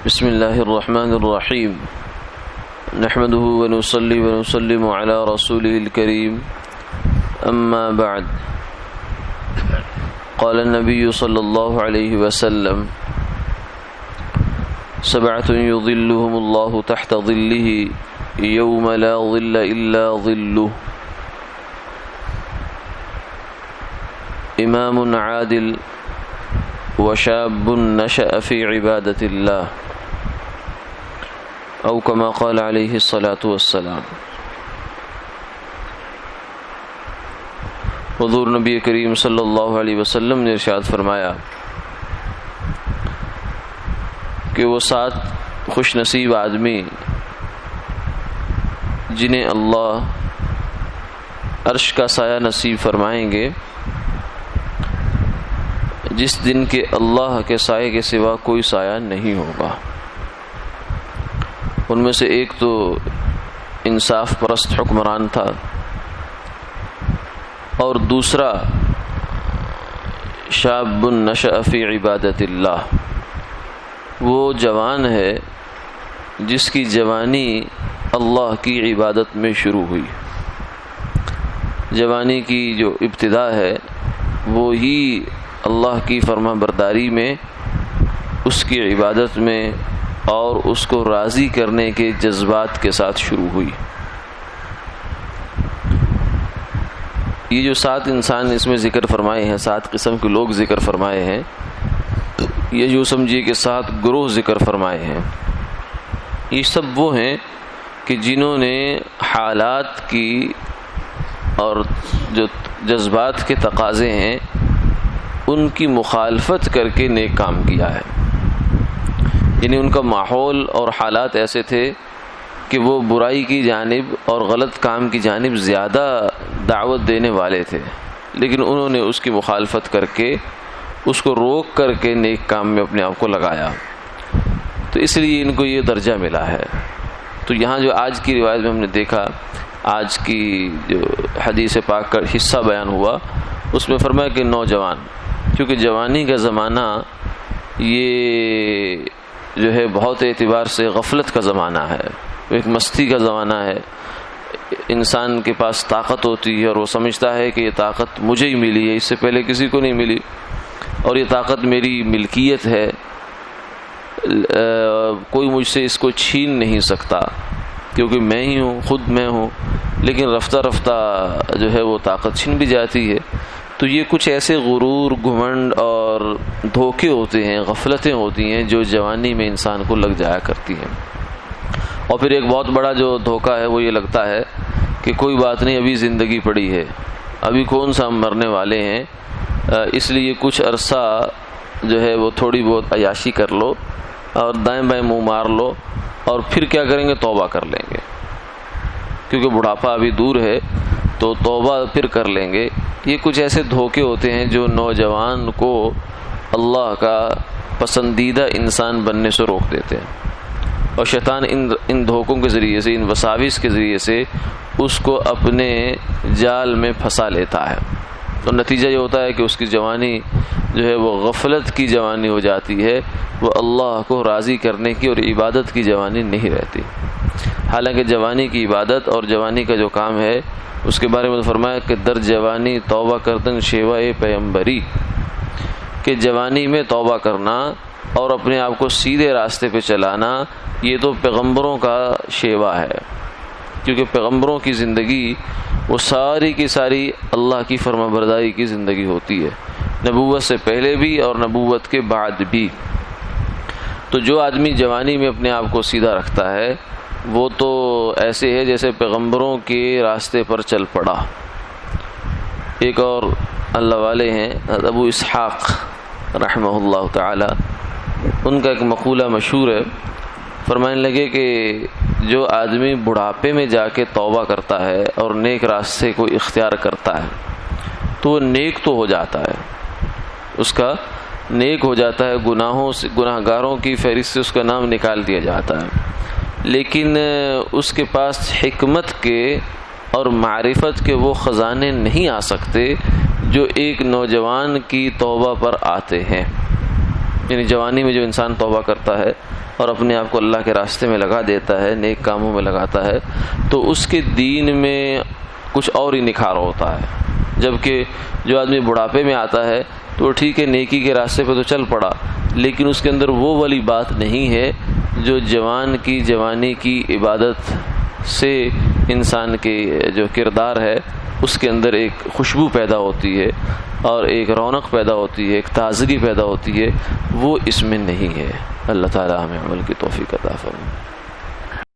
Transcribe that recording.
بسم اللہ الرحمن الرحیم نحمده ونصلي ونسلم على رسوله الكريم اما بعد قال النبي صلی اللہ علیہ وسلم سبعة يظلهم الله تحت ظله يوم لا ظل إلا ظله امام عادل وشاب نشأ في عبادة الله او كما قال علیہ الصلاۃ والسلام۔ حضور نبی کریم صلی اللہ علیہ وسلم نے ارشاد فرمایا کہ وہ 7 خوش نصیب آدمی جنہیں اللہ عرش کا سایہ نصیب فرمائیں گے جس دن کے اللہ کے سائے کے سوا کوئی سایہ نہیں ہوگا۔ ان میں سے ایک تو انصاف پرست حکمران تھا، اور دوسرا شاب نشأ فی عبادت اللہ، وہ جوان ہے جس کی جوانی اللہ کی عبادت میں شروع ہوئی۔ جوانی کی جو ابتدا ہے وہی اللہ کی فرما برداری میں، اس کی عبادت میں اور اس کو راضی کرنے کے جذبات کے ساتھ شروع ہوئی۔ یہ جو 7 انسان اس میں ذکر فرمائے ہیں، 7 قسم کے لوگ ذکر فرمائے ہیں، یہ جو سمجھیے کہ 7 گروہ ذکر فرمائے ہیں، یہ سب وہ ہیں کہ جنہوں نے حالات کی اور جو جذبات کے تقاضے ہیں ان کی مخالفت کر کے نیک کام کیا ہے۔ یعنی ان کا ماحول اور حالات ایسے تھے کہ وہ برائی کی جانب اور غلط کام کی جانب زیادہ دعوت دینے والے تھے، لیکن انہوں نے اس کی مخالفت کر کے اس کو روک کر کے نیک کام میں اپنے آپ کو لگایا، تو اس لیے ان کو یہ درجہ ملا ہے۔ تو یہاں جو آج کی روایت میں ہم نے دیکھا، آج کی جو حدیث پاک کا حصہ بیان ہوا، اس میں فرمایا کہ نوجوان، کیونکہ جوانی کا زمانہ یہ جو ہے بہت اعتبار سے غفلت کا زمانہ ہے، ایک مستی کا زمانہ ہے۔ انسان کے پاس طاقت ہوتی ہے اور وہ سمجھتا ہے کہ یہ طاقت مجھے ہی ملی ہے، اس سے پہلے کسی کو نہیں ملی، اور یہ طاقت میری ملکیت ہے، کوئی مجھ سے اس کو چھین نہیں سکتا کیونکہ میں ہی ہوں، خود میں ہوں۔ لیکن رفتہ رفتہ جو ہے وہ طاقت چھن بھی جاتی ہے۔ تو یہ کچھ ایسے غرور، گھمنڈ اور دھوکے ہوتے ہیں، غفلتیں ہوتی ہیں جو جوانی میں انسان کو لگ جایا کرتی ہیں۔ اور پھر ایک بہت بڑا جو دھوکہ ہے وہ یہ لگتا ہے کہ کوئی بات نہیں، ابھی زندگی پڑی ہے، ابھی کون سا ہم مرنے والے ہیں، اس لیے کچھ عرصہ جو ہے وہ تھوڑی بہت عیاشی کر لو اور دائیں بائیں منہ مار لو، اور پھر کیا کریں گے، توبہ کر لیں گے، کیونکہ بڑھاپا ابھی دور ہے تو توبہ پھر کر لیں گے۔ یہ کچھ ایسے دھوکے ہوتے ہیں جو نوجوان کو اللہ کا پسندیدہ انسان بننے سے روک دیتے ہیں، اور شیطان ان دھوکوں کے ذریعے سے، ان وساوس کے ذریعے سے اس کو اپنے جال میں پھنسا لیتا ہے، اور نتیجہ یہ ہوتا ہے کہ اس کی جوانی جو ہے وہ غفلت کی جوانی ہو جاتی ہے، وہ اللہ کو راضی کرنے کی اور عبادت کی جوانی نہیں رہتی۔ حالانکہ جوانی کی عبادت اور جوانی کا جو کام ہے اس کے بارے میں فرمایا کہ در جوانی توبہ کردن شیوہ پیغمبری، کہ جوانی میں توبہ کرنا اور اپنے آپ کو سیدھے راستے پہ چلانا یہ تو پیغمبروں کا شیوہ ہے، کیونکہ پیغمبروں کی زندگی وہ ساری کی ساری اللہ کی فرما برداری کی زندگی ہوتی ہے، نبوت سے پہلے بھی اور نبوت کے بعد بھی۔ تو جو آدمی جوانی میں اپنے آپ کو سیدھا رکھتا ہے وہ تو ایسے ہے جیسے پیغمبروں کے راستے پر چل پڑا۔ ایک اور اللہ والے ہیں ابو اسحاق رحمہ اللہ تعالی، ان کا ایک مقولہ مشہور ہے، فرمانے لگے کہ جو آدمی بڑھاپے میں جا کے توبہ کرتا ہے اور نیک راستے کو اختیار کرتا ہے تو وہ نیک تو ہو جاتا ہے، اس کا نیک ہو جاتا ہے، گناہ گاروں کی فہرست سے اس کا نام نکال دیا جاتا ہے، لیکن اس کے پاس حکمت کے اور معرفت کے وہ خزانے نہیں آ سکتے جو ایک نوجوان کی توبہ پر آتے ہیں۔ یعنی جوانی میں جو انسان توبہ کرتا ہے اور اپنے آپ کو اللہ کے راستے میں لگا دیتا ہے، نیک کاموں میں لگاتا ہے، تو اس کے دین میں کچھ اور ہی نکھار ہوتا ہے. جبکہ جو آدمی بڑھاپے میں آتا ہے تو ٹھیک ہے نیکی کے راستے پہ تو چل پڑا، لیکن اس کے اندر وہ والی بات نہیں ہے جو جوانی کی عبادت سے انسان کے جو کردار ہے اس کے اندر ایک خوشبو پیدا ہوتی ہے اور ایک رونق پیدا ہوتی ہے، ایک تازگی پیدا ہوتی ہے، وہ اس میں نہیں ہے. اللہ تعالی ہمیں عمل کی توفیق عطا فرمائے.